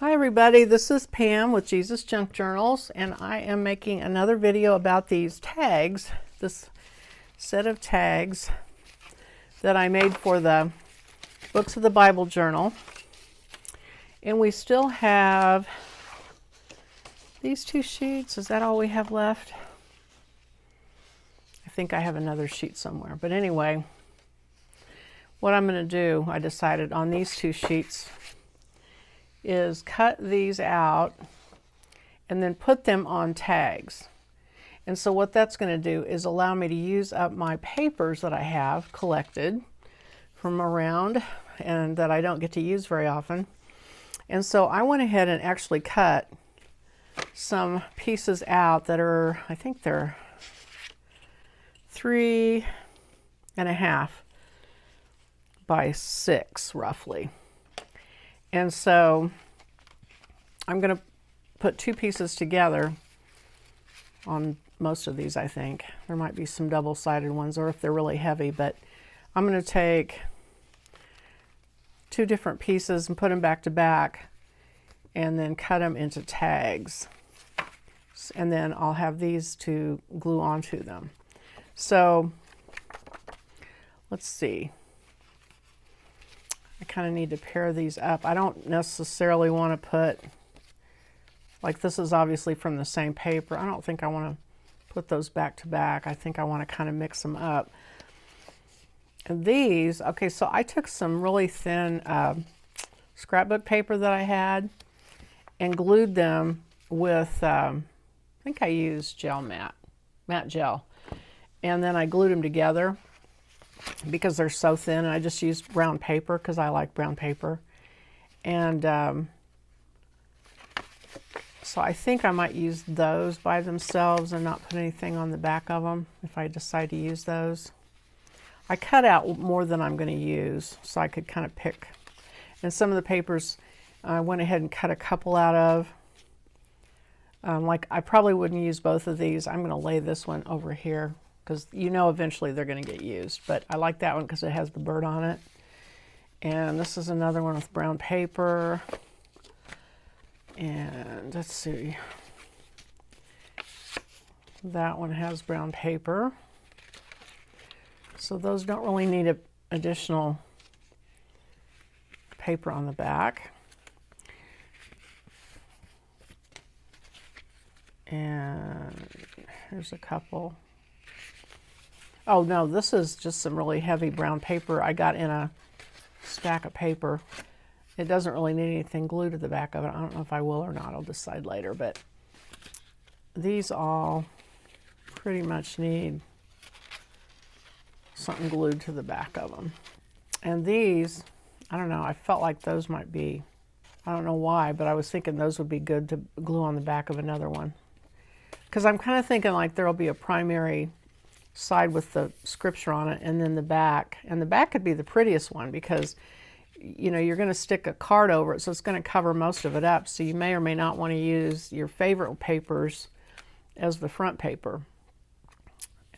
Hi everybody, this is Pam with Jesusjunkjournals, and I am making another video about these tags, this set of tags that I made for the Books of the Bible Journal. And we still have these two sheets. Is that all we have left? I think I have another sheet somewhere. But anyway, what I'm going to do, I decided on these two sheets, is cut these out and then put them on tags. And so what that's going to do is allow me to use up my papers that I have collected from around and that I don't get to use very often. And so I went ahead and actually cut some pieces out that are, I think they're 3.5 by 6 roughly. And so I'm going to put two pieces together on most of these, I think. There might be some double-sided ones, or if they're really heavy, but I'm going to take two different pieces and put them back to back and then cut them into tags. And then I'll have these to glue onto them. So let's see. I kind of need to pair these up. I don't necessarily want to put, like this is obviously from the same paper. I don't think I want to put those back to back. I think I want to kind of mix them up. And these, okay, so I took some really thin scrapbook paper that I had and glued them with, I think I used matte gel. And then I glued them together because they're so thin, and I just used brown paper because I like brown paper. And so I think I might use those by themselves and not put anything on the back of them if I decide to use those. I cut out more than I'm going to use so I could kind of pick. And some of the papers I went ahead and cut a couple out of. Like I probably wouldn't use both of these. I'm going to lay this one over here, because you know eventually they're going to get used. But I like that one because it has the bird on it. And this is another one with brown paper. And let's see. That one has brown paper. So those don't really need additional paper on the back. And here's a couple. Oh no, this is just some really heavy brown paper I got in a stack of paper. It doesn't really need anything glued to the back of it. I don't know if I will or not. I'll decide later. But these all pretty much need something glued to the back of them. And these, I don't know, I felt like those might be, I don't know why, but I was thinking those would be good to glue on the back of another one. Because I'm kind of thinking like there'll be a primary side with the scripture on it, and then the back. And the back could be the prettiest one because, you know, you're going to stick a card over it, so it's going to cover most of it up. So you may or may not want to use your favorite papers as the front paper.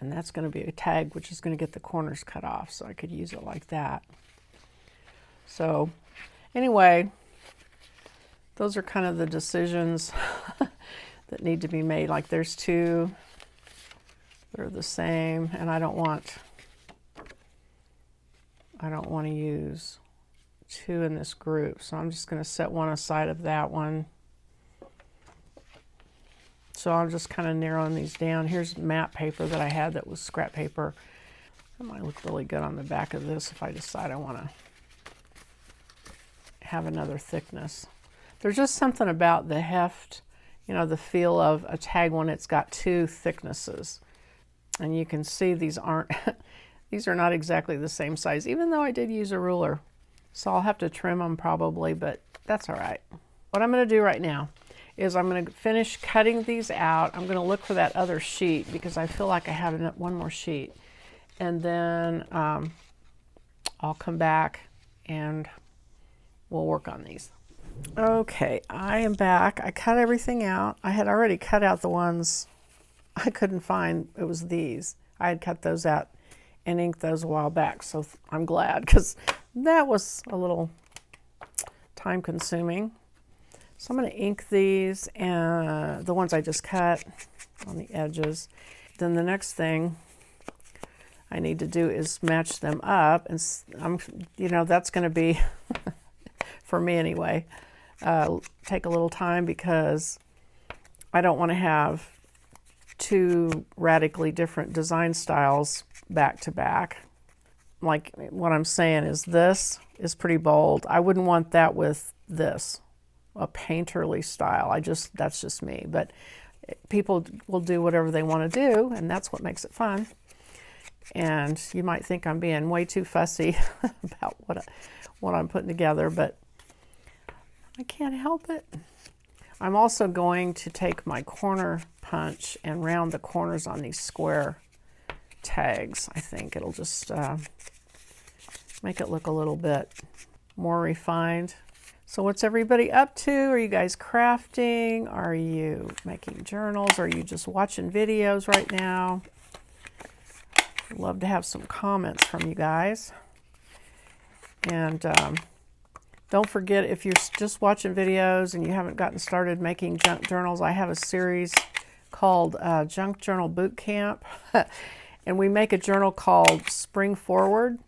And that's going to be a tag, which is going to get the corners cut off, so I could use it like that. So anyway, those are kind of the decisions that need to be made. Like there's two that are the same, and I don't want to use two in this group, so I'm just going to set one aside of that one. So I'm just kind of narrowing these down. Here's matte paper that I had that was scrap paper. That might look really good on the back of this if I decide I want to have another thickness. There's just something about the heft, you know, the feel of a tag when it's got two thicknesses. And you can see these aren't, these are not exactly the same size, even though I did use a ruler. So I'll have to trim them probably, but that's all right. What I'm going to do right now is I'm going to finish cutting these out. I'm going to look for that other sheet because I feel like I have one more sheet. And then I'll come back and we'll work on these. Okay, I am back. I cut everything out. I had already cut out the ones I couldn't find. It was these. I had cut those out and inked those a while back, so I'm glad because that was a little time consuming. So I'm going to ink these, and the ones I just cut on the edges. Then the next thing I need to do is match them up, and that's going to be, for me anyway, take a little time because I don't want to have two radically different design styles back to back. Like what I'm saying is this is pretty bold. I wouldn't want that with this, a painterly style. That's just me. But people will do whatever they want to do, and that's what makes it fun. And you might think I'm being way too fussy about what I'm putting together, but I can't help it. I'm also going to take my corner punch and round the corners on these square tags. I think it'll just make it look a little bit more refined. So what's everybody up to? Are you guys crafting? Are you making journals? Are you just watching videos right now? I'd love to have some comments from you guys. And don't forget, if you're just watching videos and you haven't gotten started making junk journals, I have a series called Junk Journal Boot Camp. And we make a journal called Spring Forward.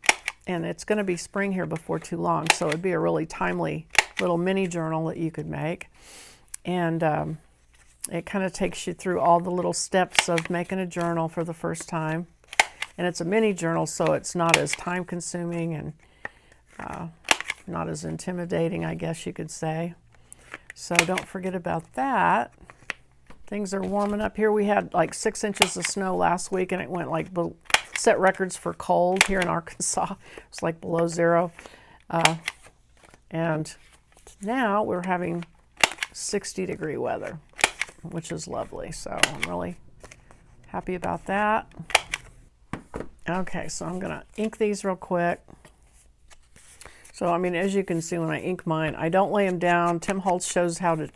And it's going to be spring here before too long. So it'd be a really timely little mini journal that you could make. And it kind of takes you through all the little steps of making a journal for the first time. And it's a mini journal, so it's not as time consuming and not as intimidating, I guess you could say. So don't forget about that. Things are warming up here. We had like 6 inches of snow last week, and it went like set records for cold here in Arkansas. It's like below zero. And now we're having 60-degree weather, which is lovely. So I'm really happy about that. Okay, so I'm going to ink these real quick. So, I mean, as you can see when I ink mine, I don't lay them down. Tim Holtz shows how to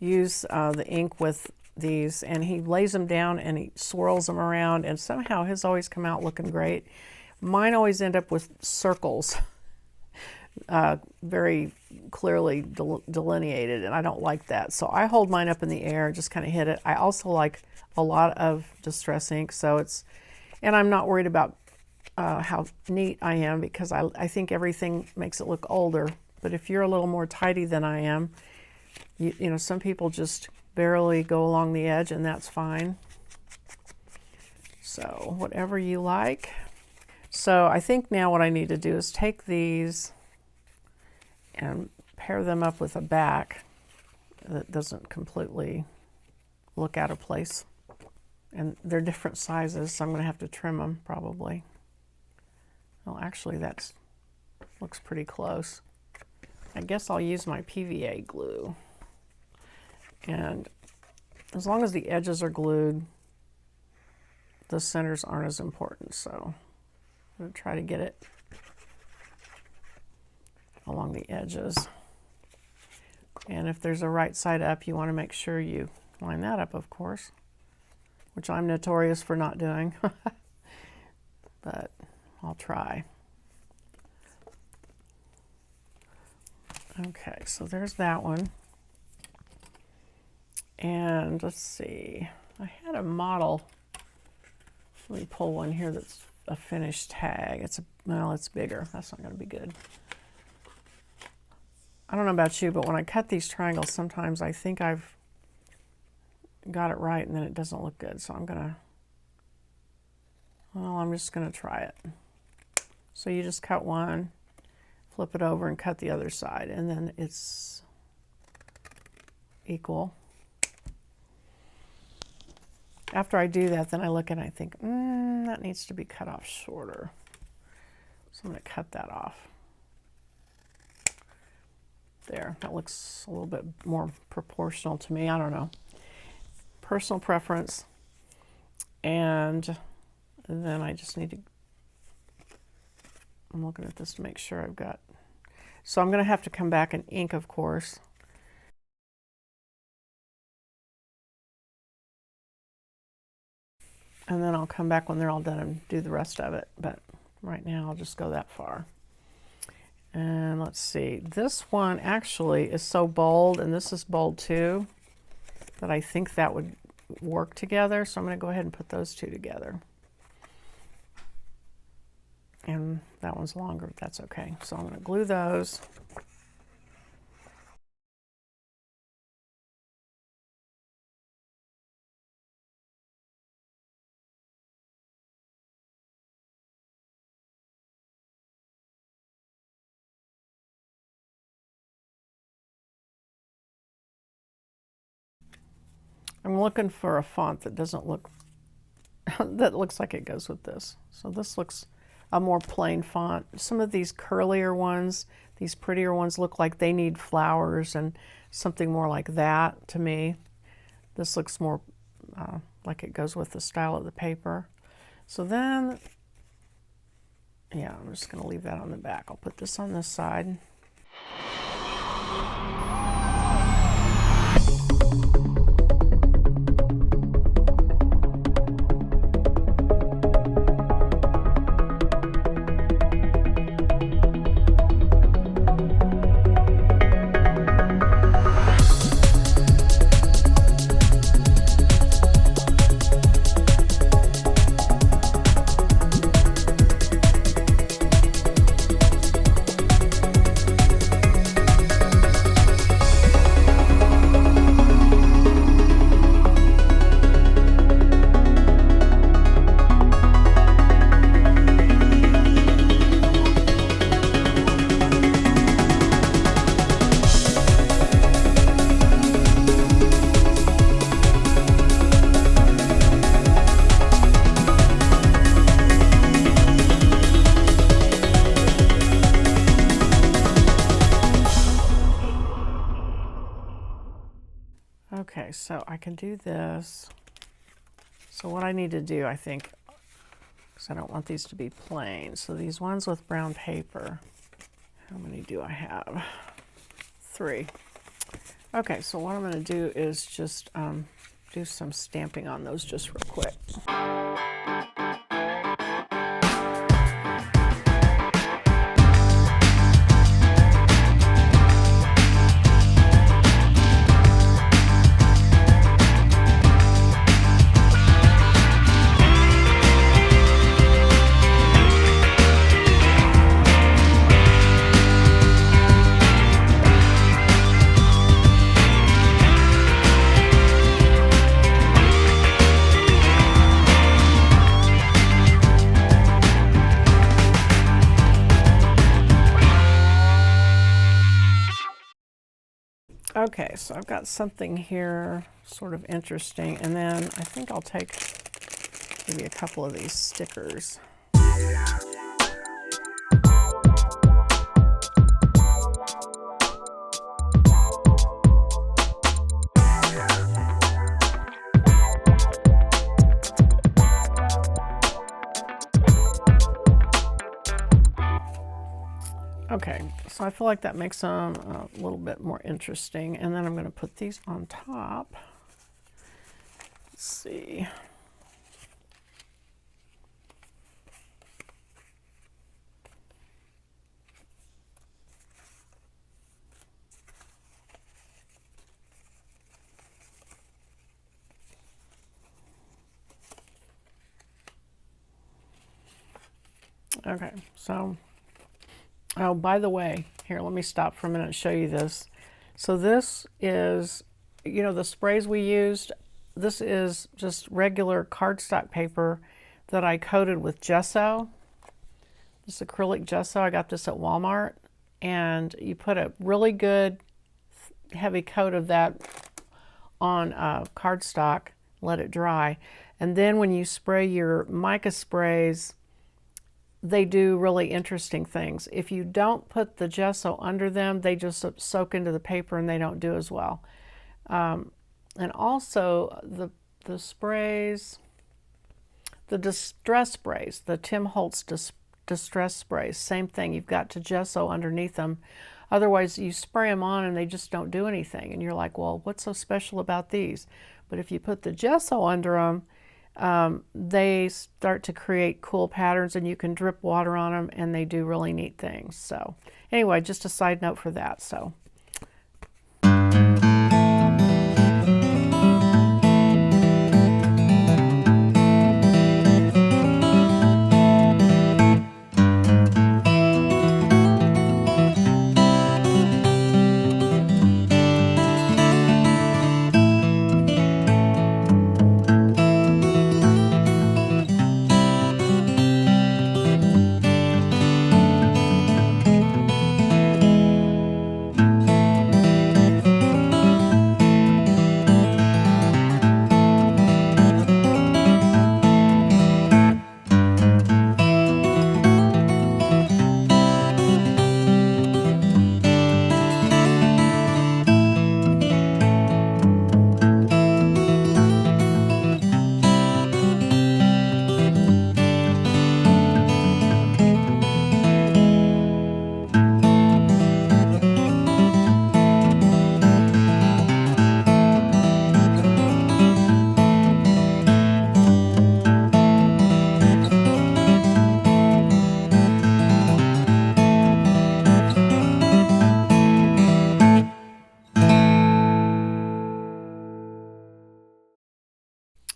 use the ink with these, and he lays them down and he swirls them around, and somehow his always come out looking great. Mine always end up with circles, very clearly delineated, and I don't like that. So I hold mine up in the air, just kind of hit it. I also like a lot of distress ink, so and I'm not worried about how neat I am, because I think everything makes it look older. But if you're a little more tidy than I am, you know, some people just barely go along the edge, and that's fine. So whatever you like. So I think now what I need to do is take these and pair them up with a back that doesn't completely look out of place. And they're different sizes, so I'm going to have to trim them probably. Well, actually, that looks pretty close. I guess I'll use my PVA glue. And as long as the edges are glued, the centers aren't as important. So I'm going to try to get it along the edges. And if there's a right side up, you want to make sure you line that up, of course, which I'm notorious for not doing. But I'll try. Okay, so there's that one. And let's see, I had a model. Let me pull one here that's a finished tag. Well, it's bigger. That's not going to be good. I don't know about you, but when I cut these triangles, sometimes I think I've got it right, and then it doesn't look good. So I'm just going to try it. So you just cut one, flip it over, and cut the other side, and then it's equal. After I do that, then I look and I think, that needs to be cut off shorter. So I'm going to cut that off. There, that looks a little bit more proportional to me. I don't know. Personal preference. And then I just need to, I'm looking at this to make sure I've got, so I'm going to have to come back and ink, of course. And then I'll come back when they're all done and do the rest of it. But right now I'll just go that far. And let's see, this one actually is so bold, and this is bold too, that I think that would work together. So I'm going to go ahead and put those two together. And that one's longer, but that's okay. So I'm going to glue those. I'm looking for a font that doesn't look, that looks like it goes with this. So this looks a more plain font. Some of these curlier ones, these prettier ones look like they need flowers and something more like that to me. This looks more like it goes with the style of the paper. So then, yeah, I'm just going to leave that on the back. I'll put this on this side. Okay, so I can do this. So what I need to do, I think, because I don't want these to be plain. So these ones with brown paper, how many do I have? 3. Okay, so what I'm going to do is just do some stamping on those just real quick. Okay, so I've got something here sort of interesting, and then I think I'll take maybe a couple of these stickers. Okay, so I feel like that makes them a little bit more interesting. And then I'm going to put these on top. Let's see. Okay, so... Oh, by the way, here, let me stop for a minute and show you this. So this is, you know, the sprays we used, this is just regular cardstock paper that I coated with gesso. This acrylic gesso, I got this at Walmart. And you put a really good heavy coat of that on cardstock, let it dry. And then when you spray your mica sprays, they do really interesting things. If you don't put the gesso under them, they just soak into the paper and they don't do as well. And also the sprays, the distress sprays, the Tim Holtz distress sprays, same thing. You've got to gesso underneath them. Otherwise, you spray them on and they just don't do anything. And you're like, well, what's so special about these? But if you put the gesso under them, they start to create cool patterns, and you can drip water on them, and they do really neat things. So anyway, just a side note for that. So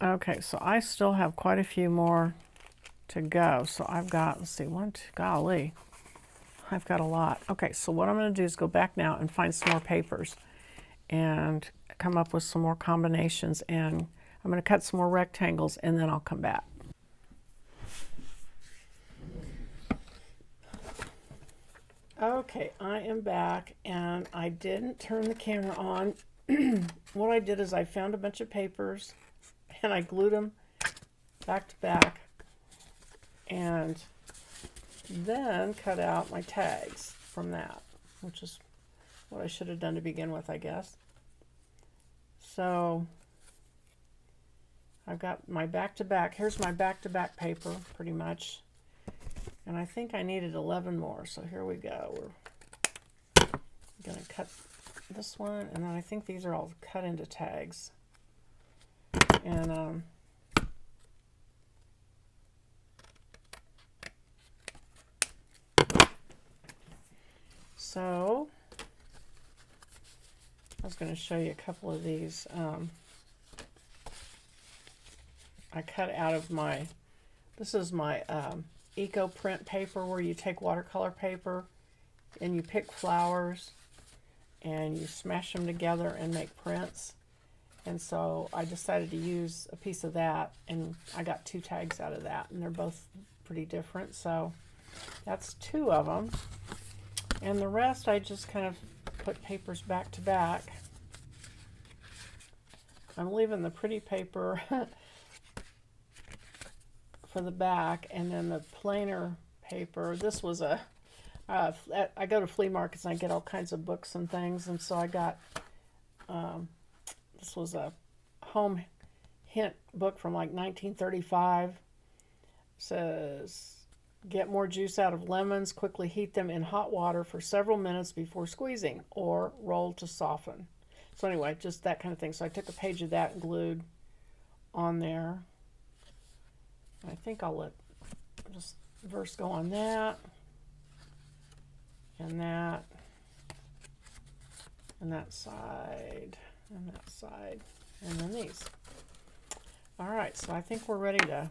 okay, so I still have quite a few more to go. So I've got, let's see, one, two, golly, I've got a lot. Okay, so what I'm going to do is go back now and find some more papers and come up with some more combinations, and I'm going to cut some more rectangles, and then I'll come back. Okay, I am back, and I didn't turn the camera on. What I did is I found a bunch of papers, and I glued them back to back, and then cut out my tags from that, which is what I should have done to begin with, I guess. So I've got my back-to-back. Here's my back-to-back paper, pretty much. And I think I needed 11 more, so here we go. We're going to cut this one, and then I think these are all cut into tags. And so I was going to show you a couple of these. I cut out of my, this is my eco print paper, where you take watercolor paper and you pick flowers and you smash them together and make prints. And so I decided to use a piece of that, and I got 2 tags out of that, and they're both pretty different. So that's 2 of them. And the rest I just kind of put papers back to back. I'm leaving the pretty paper for the back, and then the plainer paper. This was a, I go to flea markets and I get all kinds of books and things, and so I got, this was a home hint book from like 1935. It says, get more juice out of lemons, quickly heat them in hot water for several minutes before squeezing, or roll to soften. So anyway, just that kind of thing. So I took a page of that and glued on there. I think I'll let just verse go on that, and that, and that side, and that side, and then these. All right, so I think we're ready to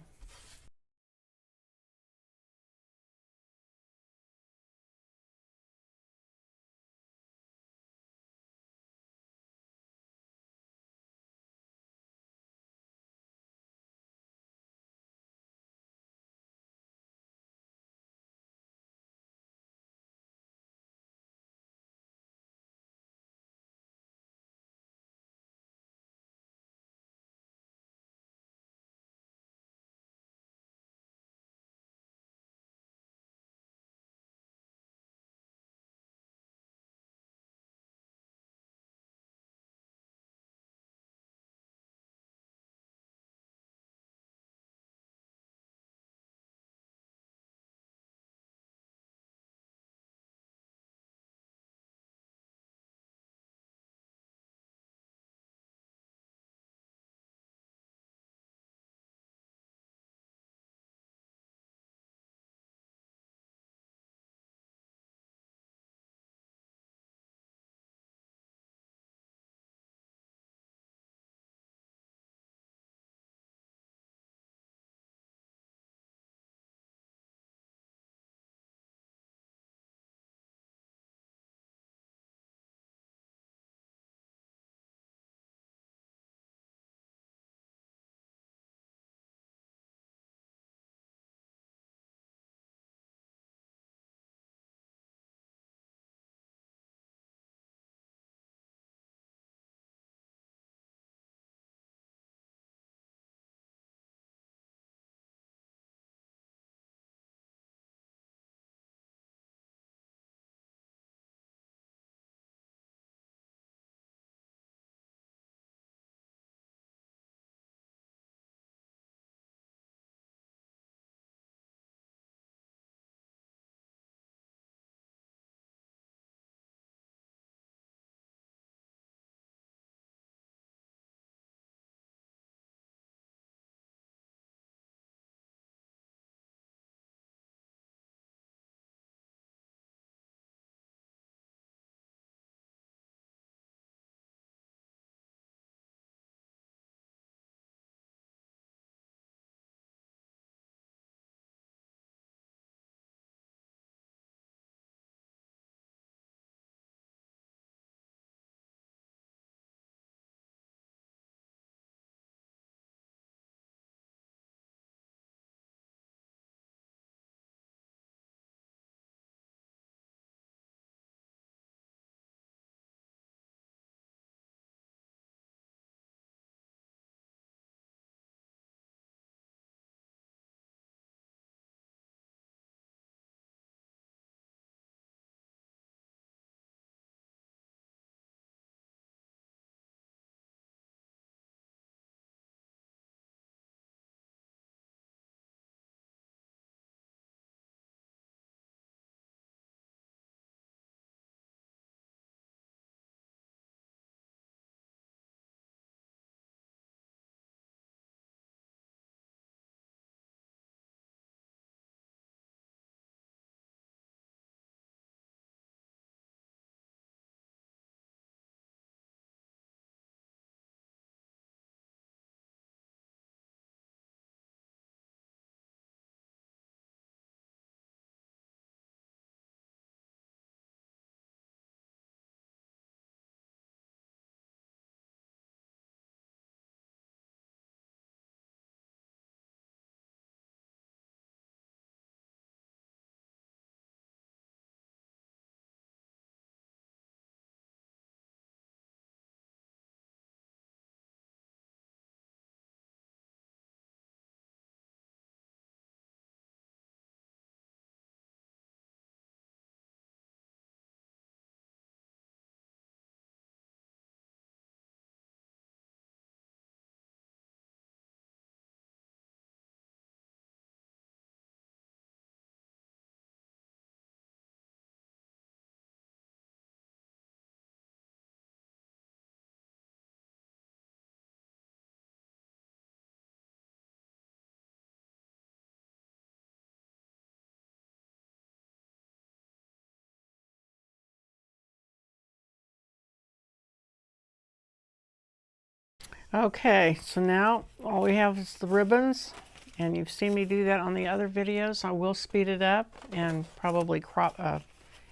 Okay, so now all we have is the ribbons, and you've seen me do that on the other videos. I will speed it up and probably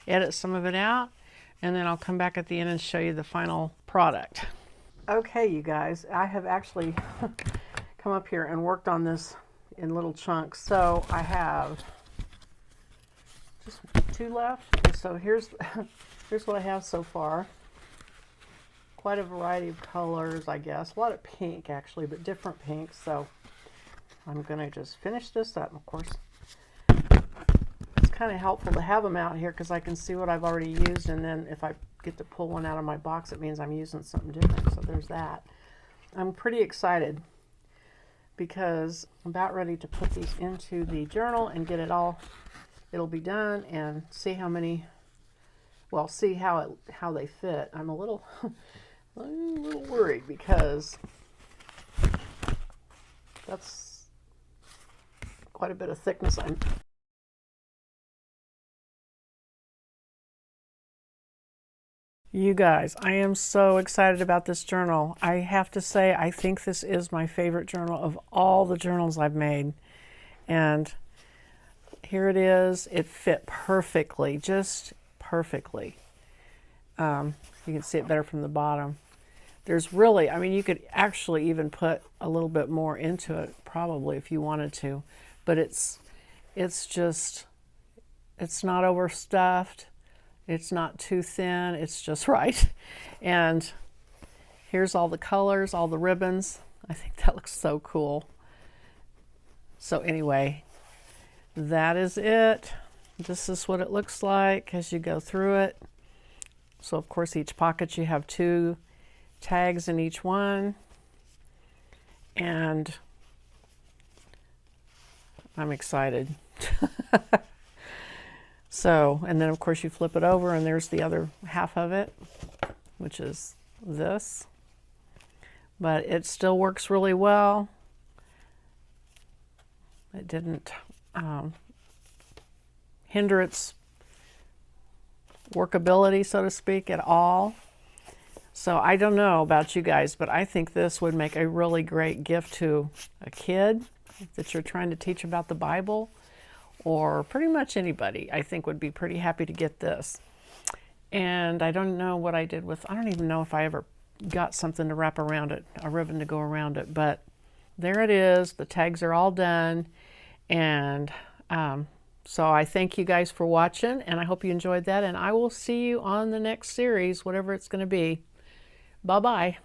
edit some of it out, and then I'll come back at the end and show you the final product. Okay, you guys, I have actually come up here and worked on this in little chunks. So I have just 2 left. And so here's what I have so far. Quite a variety of colors, I guess. A lot of pink, actually, but different pinks. So I'm going to just finish this up. Of course, it's kind of helpful to have them out here because I can see what I've already used. And then if I get to pull one out of my box, it means I'm using something different. So there's that. I'm pretty excited because I'm about ready to put these into the journal and get it all. It'll be done and see how many, well, see how they fit. I'm a little worried because that's quite a bit of thickness. You guys, I am so excited about this journal. I have to say, I think this is my favorite journal of all the journals I've made. And here it is. It fit perfectly, just perfectly. You can see it better from the bottom. There's really, I mean, you could actually even put a little bit more into it, probably, if you wanted to. But it's not overstuffed. It's not too thin. It's just right. And here's all the colors, all the ribbons. I think that looks so cool. So anyway, that is it. This is what it looks like as you go through it. So of course, each pocket you have 2 tags in each one. And I'm excited. So, and then of course you flip it over and there's the other half of it, which is this. But it still works really well. It didn't hinder its workability, so to speak, at all. So I don't know about you guys, but I think this would make a really great gift to a kid that you're trying to teach about the Bible, or pretty much anybody, I think, would be pretty happy to get this. And I don't know what I did with, I don't even know if I ever got something to wrap around it, a ribbon to go around it, but there it is. The tags are all done. And so I thank you guys for watching, and I hope you enjoyed that. And I will see you on the next series, whatever it's going to be. Bye-bye.